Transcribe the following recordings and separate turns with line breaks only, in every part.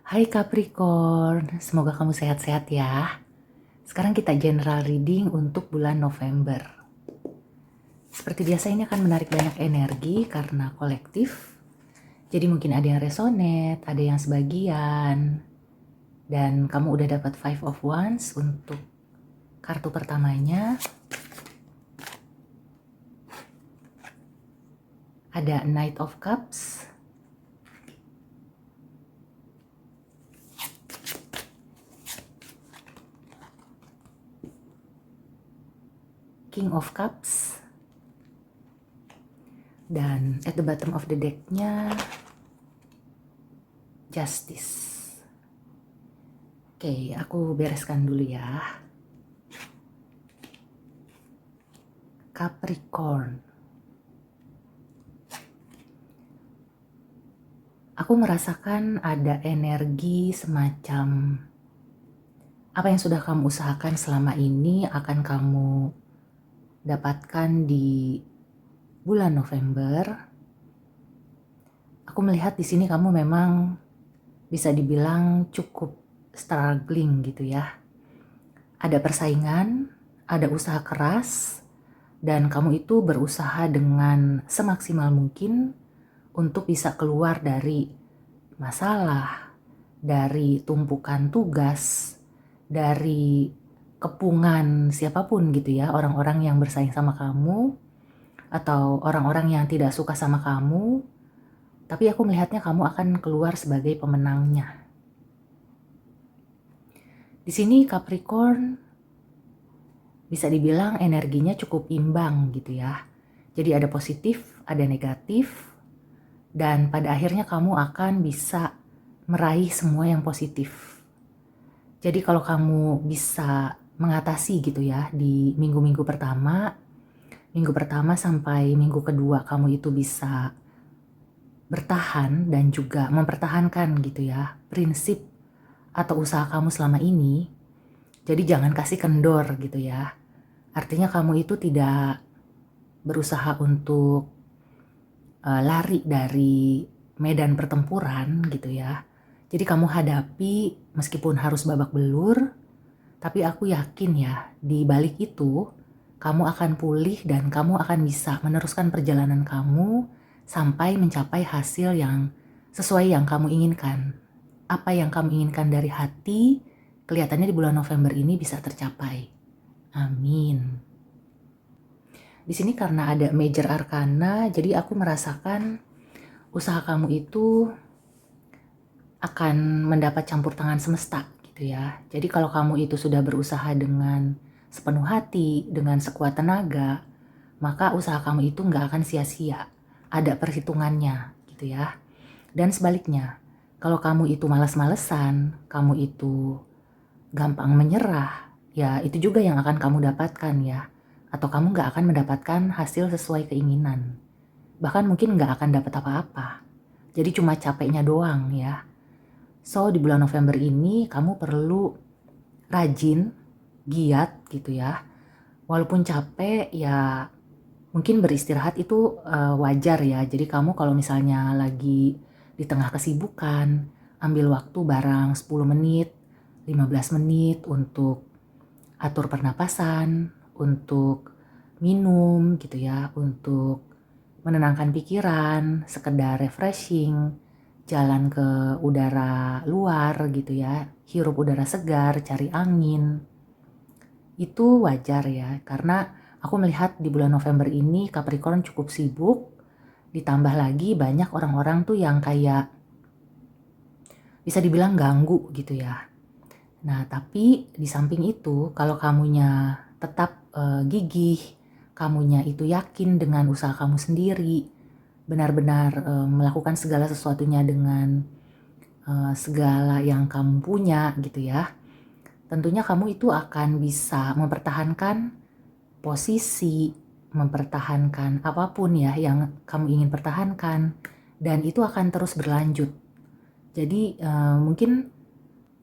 Hai Capricorn, semoga kamu sehat-sehat ya. Sekarang kita general reading untuk bulan November. Seperti biasa ini akan menarik banyak energi karena kolektif. Jadi mungkin ada yang resonate, ada yang sebagian. Dan kamu udah dapat Five of Wands untuk kartu pertamanya. Ada Knight of Cups. King of Cups. Dan at the bottom of the deck-nya Justice. Oke, aku bereskan dulu ya. Capricorn. Aku merasakan ada energi semacam apa yang sudah kamu usahakan selama ini akan kamu dapatkan di bulan November. Aku melihat di sini kamu memang bisa dibilang cukup struggling gitu ya. Ada persaingan, ada usaha keras, dan kamu itu berusaha dengan semaksimal mungkin untuk bisa keluar dari masalah, dari tumpukan tugas, dari kepungan siapapun gitu ya, orang-orang yang bersaing sama kamu, atau orang-orang yang tidak suka sama kamu, tapi aku melihatnya kamu akan keluar sebagai pemenangnya. Di sini Capricorn bisa dibilang energinya cukup imbang gitu ya. Jadi ada positif, ada negatif, dan pada akhirnya kamu akan bisa meraih semua yang positif. Jadi kalau kamu bisa mengatasi gitu ya di minggu-minggu pertama sampai minggu kedua kamu itu bisa bertahan dan juga mempertahankan gitu ya prinsip atau usaha kamu selama ini. Jadi jangan kasih kendor gitu ya. Artinya kamu itu tidak berusaha untuk lari dari medan pertempuran gitu ya. Jadi kamu hadapi meskipun harus babak belur, tapi aku yakin ya di balik itu kamu akan pulih dan kamu akan bisa meneruskan perjalanan kamu sampai mencapai hasil yang sesuai yang kamu inginkan. Apa yang kamu inginkan dari hati, kelihatannya di bulan November ini bisa tercapai. Amin. Di sini karena ada major arcana, jadi aku merasakan usaha kamu itu akan mendapat campur tangan semesta gitu ya. Jadi kalau kamu itu sudah berusaha dengan sepenuh hati, dengan sekuat tenaga, maka usaha kamu itu nggak akan sia-sia. Ada perhitungannya gitu ya. Dan sebaliknya, kalau kamu itu malas-malesan, kamu itu gampang menyerah, ya itu juga yang akan kamu dapatkan ya. Atau kamu nggak akan mendapatkan hasil sesuai keinginan. Bahkan mungkin nggak akan dapat apa-apa. Jadi cuma capeknya doang ya. So di bulan November ini kamu perlu rajin, giat gitu ya. Walaupun capek ya mungkin beristirahat itu wajar ya. Jadi kamu kalau misalnya lagi di tengah kesibukan, ambil waktu barang 10 menit, 15 menit untuk atur pernapasan, untuk minum gitu ya, untuk menenangkan pikiran, sekedar refreshing, jalan ke udara luar gitu ya, hirup udara segar, cari angin. Itu wajar ya, karena aku melihat di bulan November ini Capricorn cukup sibuk, ditambah lagi banyak orang-orang tuh yang kayak bisa dibilang ganggu gitu ya. Nah, tapi di samping itu kalau kamunya tetap gigih, kamunya itu yakin dengan usaha kamu sendiri, benar-benar melakukan segala sesuatunya dengan segala yang kamu punya gitu ya. Tentunya kamu itu akan bisa mempertahankan posisi, mempertahankan apapun ya yang kamu ingin pertahankan, dan itu akan terus berlanjut. Jadi mungkin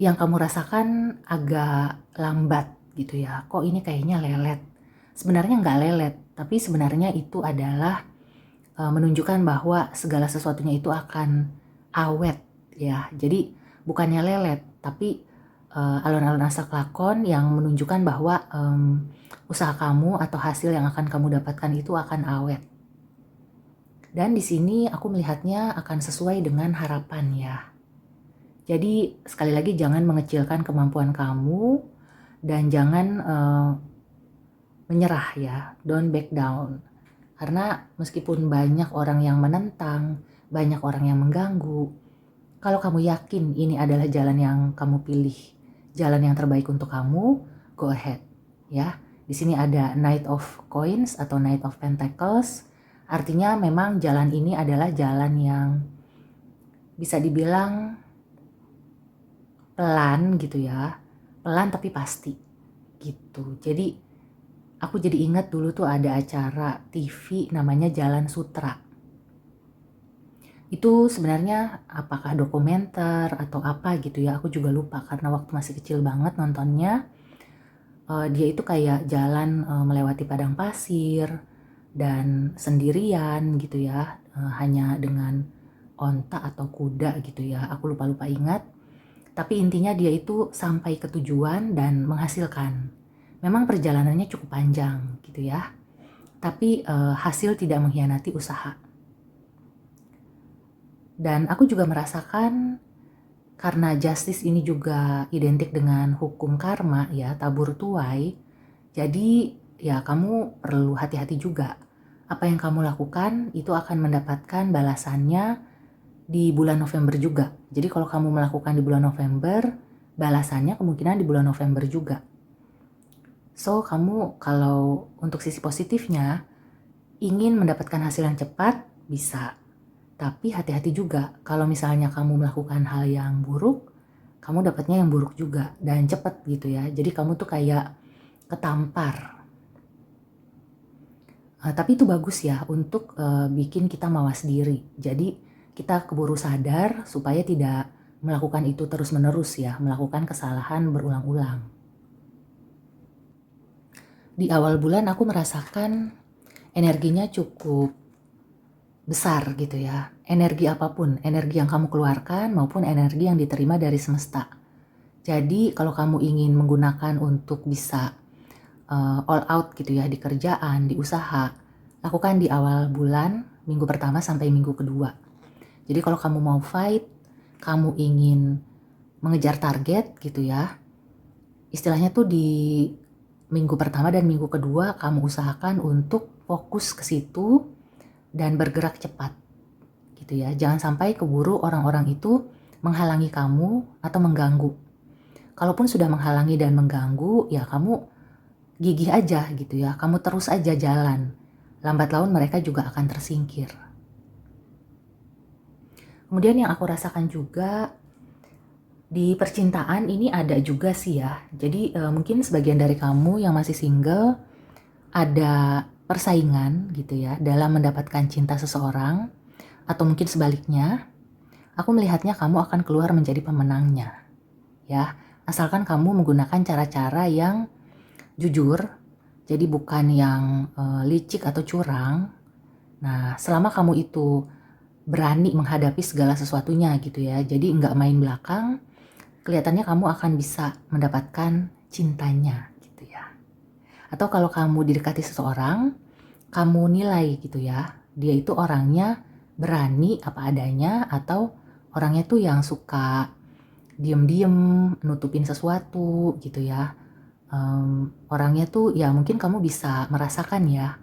yang kamu rasakan agak lambat gitu ya, kok ini kayaknya lelet. Sebenarnya nggak lelet, tapi sebenarnya itu adalah menunjukkan bahwa segala sesuatunya itu akan awet ya. Jadi bukannya lelet, tapi alon-alon asa kelakon yang menunjukkan bahwa usaha kamu atau hasil yang akan kamu dapatkan itu akan awet. Dan di sini aku melihatnya akan sesuai dengan harapan ya. Jadi sekali lagi jangan mengecilkan kemampuan kamu dan jangan menyerah ya, don't back down. Karena meskipun banyak orang yang menentang, banyak orang yang mengganggu, kalau kamu yakin ini adalah jalan yang kamu pilih, jalan yang terbaik untuk kamu, go ahead ya. Di sini ada Knight of Coins atau Knight of Pentacles. Artinya memang jalan ini adalah jalan yang bisa dibilang pelan gitu ya. Pelan tapi pasti gitu. Jadi aku jadi ingat dulu tuh ada acara TV namanya Jalan Sutra. Itu sebenarnya apakah dokumenter atau apa gitu ya, aku juga lupa karena waktu masih kecil banget nontonnya. Dia itu kayak jalan melewati padang pasir dan sendirian gitu ya, hanya dengan onta atau kuda gitu ya, aku lupa ingat. Tapi intinya dia itu sampai ke tujuan dan menghasilkan. Memang perjalanannya cukup panjang gitu ya, tapi hasil tidak mengkhianati usaha. Dan aku juga merasakan karena justice ini juga identik dengan hukum karma ya, tabur tuai. Jadi ya kamu perlu hati-hati juga. Apa yang kamu lakukan itu akan mendapatkan balasannya di bulan November juga. Jadi kalau kamu melakukan di bulan November, balasannya kemungkinan di bulan November juga. So kamu kalau untuk sisi positifnya ingin mendapatkan hasil yang cepat bisa. Tapi hati-hati juga, kalau misalnya kamu melakukan hal yang buruk, kamu dapatnya yang buruk juga dan cepet gitu ya. Jadi kamu tuh kayak ketampar. Tapi itu bagus ya untuk bikin kita mawas diri. Jadi kita keburu sadar supaya tidak melakukan itu terus-menerus ya, melakukan kesalahan berulang-ulang. Di awal bulan aku merasakan energinya cukup besar gitu ya. Energi apapun, energi yang kamu keluarkan maupun energi yang diterima dari semesta. Jadi kalau kamu ingin menggunakan untuk bisa all out gitu ya di kerjaan, di usaha, lakukan di awal bulan, minggu pertama sampai minggu kedua. Jadi kalau kamu mau fight, kamu ingin mengejar target gitu ya, istilahnya tuh di minggu pertama dan minggu kedua kamu usahakan untuk fokus ke situ dan bergerak cepat gitu ya. Jangan sampai keburu orang-orang itu menghalangi kamu atau mengganggu. Kalaupun sudah menghalangi dan mengganggu, ya kamu gigih aja gitu ya. Kamu terus aja jalan. Lambat laun mereka juga akan tersingkir. Kemudian yang aku rasakan juga di percintaan ini ada juga sih ya. Jadi mungkin sebagian dari kamu yang masih single ada persaingan gitu ya dalam mendapatkan cinta seseorang, atau mungkin sebaliknya, aku melihatnya kamu akan keluar menjadi pemenangnya ya, asalkan kamu menggunakan cara-cara yang jujur, jadi bukan yang licik atau curang. Nah selama kamu itu berani menghadapi segala sesuatunya gitu ya, jadi nggak main belakang, kelihatannya kamu akan bisa mendapatkan cintanya gitu ya. Atau kalau kamu didekati seseorang, kamu nilai gitu ya, dia itu orangnya berani apa adanya atau orangnya tuh yang suka diem-diem nutupin sesuatu gitu ya. Orangnya tuh ya mungkin kamu bisa merasakan ya.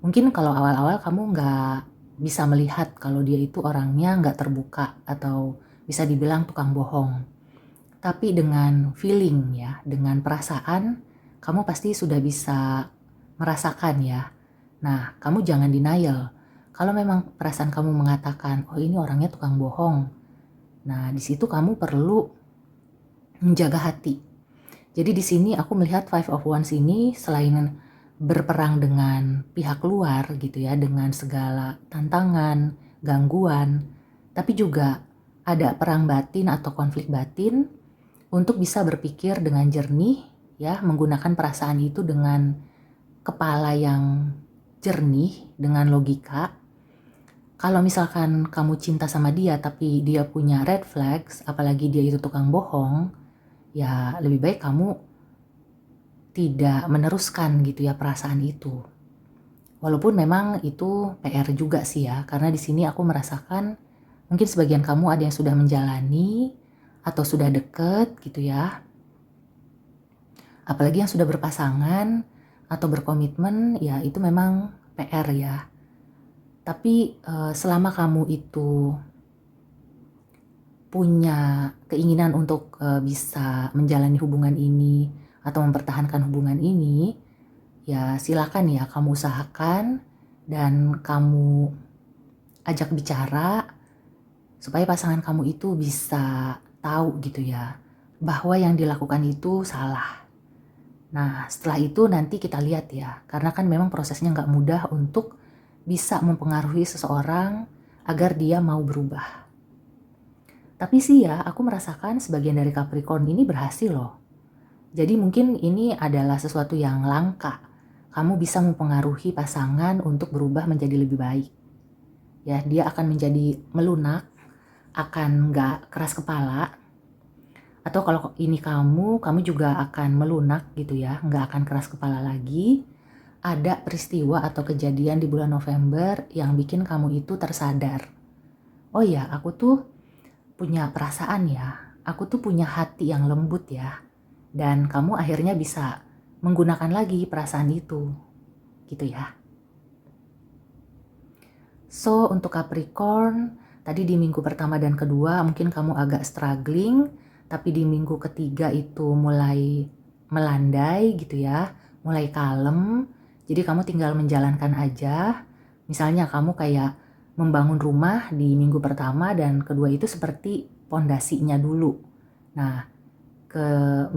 Mungkin kalau awal-awal kamu nggak bisa melihat kalau dia itu orangnya nggak terbuka atau bisa dibilang tukang bohong. Tapi dengan feeling ya, dengan perasaan, kamu pasti sudah bisa merasakan ya. Nah, kamu jangan denial. Kalau memang perasaan kamu mengatakan, oh ini orangnya tukang bohong. Nah, di situ kamu perlu menjaga hati. Jadi di sini aku melihat Five of Wands ini selain berperang dengan pihak luar gitu ya, dengan segala tantangan, gangguan, tapi juga ada perang batin atau konflik batin untuk bisa berpikir dengan jernih ya, menggunakan perasaan itu dengan kepala yang jernih, dengan logika. Kalau misalkan kamu cinta sama dia tapi dia punya red flags, apalagi dia itu tukang bohong, ya lebih baik kamu tidak meneruskan gitu ya perasaan itu. Walaupun memang itu PR juga sih ya, karena di sini aku merasakan mungkin sebagian kamu ada yang sudah menjalani atau sudah deket gitu ya. Apalagi yang sudah berpasangan atau berkomitmen, ya itu memang PR ya. Tapi selama kamu itu punya keinginan untuk bisa menjalani hubungan ini atau mempertahankan hubungan ini, ya silakan ya kamu usahakan dan kamu ajak bicara supaya pasangan kamu itu bisa tahu gitu ya bahwa yang dilakukan itu salah. Nah setelah itu nanti kita lihat ya, karena kan memang prosesnya nggak mudah untuk bisa mempengaruhi seseorang agar dia mau berubah. Tapi sih ya, aku merasakan sebagian dari Capricorn ini berhasil loh. Jadi mungkin ini adalah sesuatu yang langka. Kamu bisa mempengaruhi pasangan untuk berubah menjadi lebih baik. Ya, dia akan menjadi melunak, akan nggak keras kepala. Atau kalau ini kamu juga akan melunak gitu ya, nggak akan keras kepala lagi. Ada peristiwa atau kejadian di bulan November yang bikin kamu itu tersadar. Oh ya, aku tuh punya perasaan ya, aku tuh punya hati yang lembut ya. Dan kamu akhirnya bisa menggunakan lagi perasaan itu, gitu ya. So, untuk Capricorn, tadi di minggu pertama dan kedua mungkin kamu agak struggling, tapi di minggu ketiga itu mulai melandai gitu ya, mulai kalem. Jadi kamu tinggal menjalankan aja. Misalnya kamu kayak membangun rumah di minggu pertama dan kedua itu seperti pondasinya dulu. Nah, ke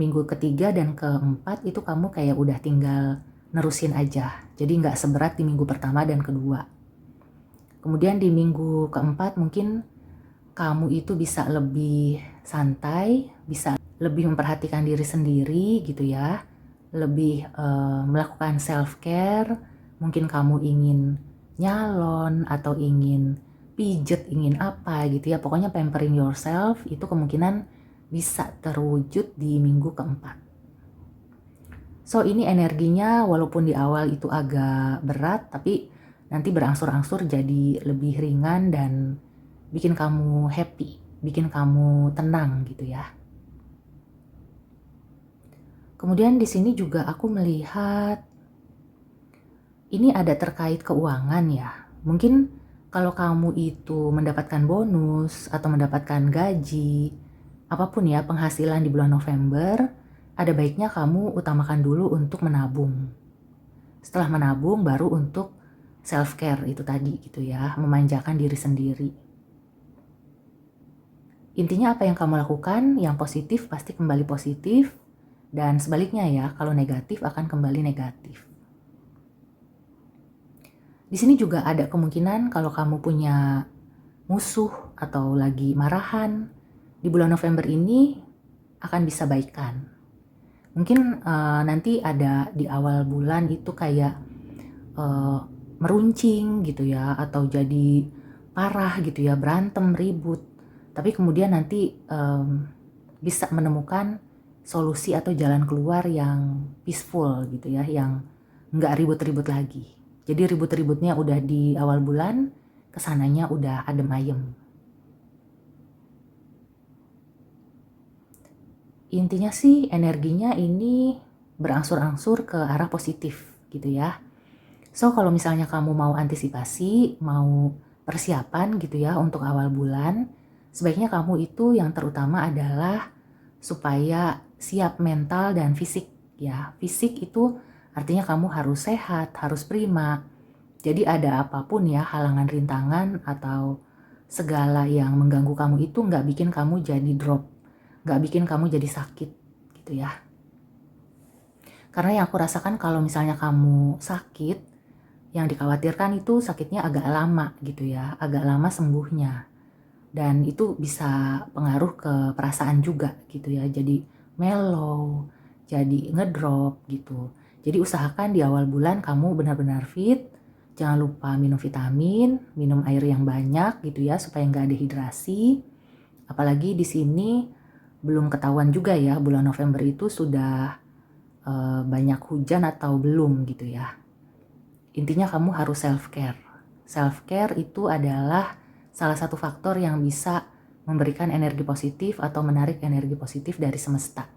minggu ketiga dan keempat itu kamu kayak udah tinggal nerusin aja. Jadi nggak seberat di minggu pertama dan kedua. Kemudian di minggu keempat mungkin kamu itu bisa lebih santai, bisa lebih memperhatikan diri sendiri gitu ya. Lebih melakukan self care. Mungkin kamu ingin nyalon atau ingin pijet, ingin apa gitu ya. Pokoknya pampering yourself itu kemungkinan bisa terwujud di minggu keempat. So ini energinya walaupun di awal itu agak berat, tapi nanti berangsur-angsur jadi lebih ringan dan bikin kamu happy, bikin kamu tenang gitu ya. Kemudian di sini juga aku melihat ini ada terkait keuangan ya. Mungkin kalau kamu itu mendapatkan bonus atau mendapatkan gaji, apapun ya penghasilan di bulan November, ada baiknya kamu utamakan dulu untuk menabung. Setelah menabung baru untuk self care itu tadi gitu ya, memanjakan diri sendiri. Intinya apa yang kamu lakukan, yang positif pasti kembali positif, dan sebaliknya ya, kalau negatif akan kembali negatif. Di sini juga ada kemungkinan kalau kamu punya musuh atau lagi marahan, di bulan November ini akan bisa baikan. Mungkin nanti ada di awal bulan itu kayak meruncing gitu ya, atau jadi parah gitu ya, berantem, ribut. Tapi kemudian nanti bisa menemukan solusi atau jalan keluar yang peaceful gitu ya, yang nggak ribut-ribut lagi. Jadi ribut-ributnya udah di awal bulan, kesananya udah adem ayem. Intinya sih energinya ini berangsur-angsur ke arah positif gitu ya. So kalau misalnya kamu mau antisipasi, mau persiapan gitu ya untuk awal bulan, sebaiknya kamu itu yang terutama adalah supaya siap mental dan fisik ya. Fisik itu artinya kamu harus sehat, harus prima. Jadi ada apapun ya halangan rintangan atau segala yang mengganggu kamu itu nggak bikin kamu jadi drop, nggak bikin kamu jadi sakit gitu ya. Karena yang aku rasakan kalau misalnya kamu sakit, yang dikhawatirkan itu sakitnya agak lama gitu ya, agak lama sembuhnya. Dan itu bisa pengaruh ke perasaan juga gitu ya, jadi mellow, jadi ngedrop gitu. Jadi usahakan di awal bulan kamu benar-benar fit, Jangan lupa minum vitamin, minum air yang banyak gitu ya supaya nggak dehidrasi. Apalagi di sini belum ketahuan juga ya bulan November itu sudah banyak hujan atau belum gitu ya. Intinya kamu harus self-care. Self-care itu adalah salah satu faktor yang bisa memberikan energi positif atau menarik energi positif dari semesta.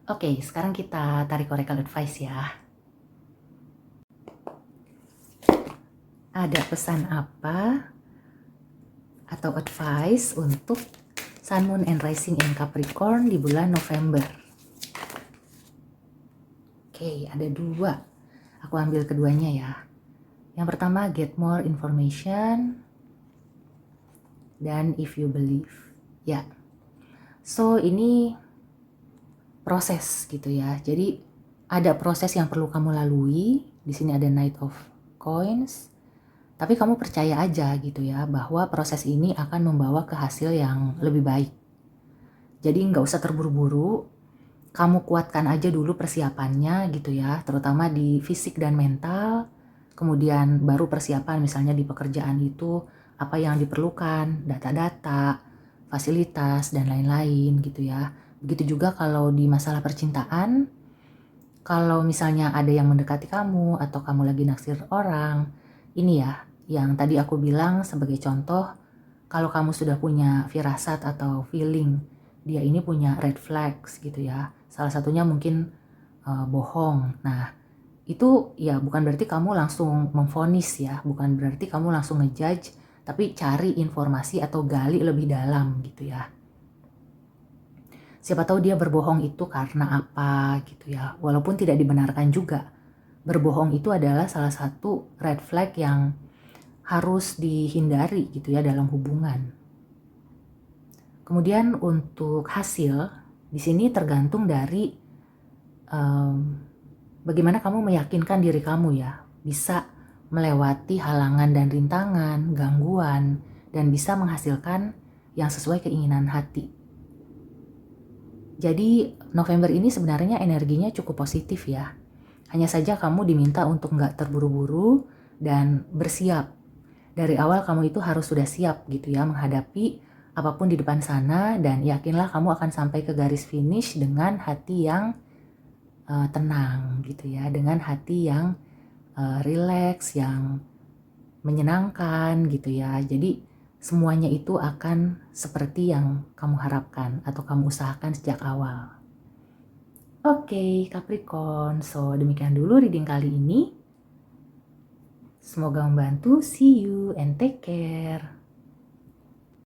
Oke, sekarang kita tarik oracle advice ya. Ada pesan apa atau advice untuk Sun, Moon, and Rising in Capricorn di bulan November? Oke, ada 2. Aku ambil keduanya ya. Yang pertama, get more information. Dan if you believe. Ya. So, ini proses gitu ya. Jadi, ada proses yang perlu kamu lalui. Di sini ada Knight of Coins. Tapi kamu percaya aja gitu ya bahwa proses ini akan membawa ke hasil yang lebih baik. Jadi nggak usah terburu-buru, kamu kuatkan aja dulu persiapannya gitu ya, terutama di fisik dan mental. Kemudian baru persiapan misalnya di pekerjaan itu apa yang diperlukan, data-data, fasilitas, dan lain-lain gitu ya. Begitu juga kalau di masalah percintaan, kalau misalnya ada yang mendekati kamu atau kamu lagi naksir orang, ini ya, yang tadi aku bilang sebagai contoh, kalau kamu sudah punya firasat atau feeling, dia ini punya red flags gitu ya. Salah satunya mungkin bohong. Nah, itu ya bukan berarti kamu langsung memvonis ya, bukan berarti kamu langsung ngejudge, tapi cari informasi atau gali lebih dalam gitu ya. Siapa tahu dia berbohong itu karena apa gitu ya, walaupun tidak dibenarkan juga. Berbohong itu adalah salah satu red flag yang harus dihindari gitu ya dalam hubungan. Kemudian untuk hasil, di sini tergantung dari bagaimana kamu meyakinkan diri kamu ya, bisa melewati halangan dan rintangan, gangguan, dan bisa menghasilkan yang sesuai keinginan hati. Jadi November ini sebenarnya energinya cukup positif ya. Hanya saja kamu diminta untuk nggak terburu-buru dan bersiap. Dari awal kamu itu harus sudah siap gitu ya menghadapi apapun di depan sana, dan yakinlah kamu akan sampai ke garis finish dengan hati yang tenang gitu ya, dengan hati yang relax, yang menyenangkan gitu ya. Jadi semuanya itu akan seperti yang kamu harapkan atau kamu usahakan sejak awal. Oke, Capricorn. So, demikian dulu reading kali ini. Semoga membantu. See you and take care.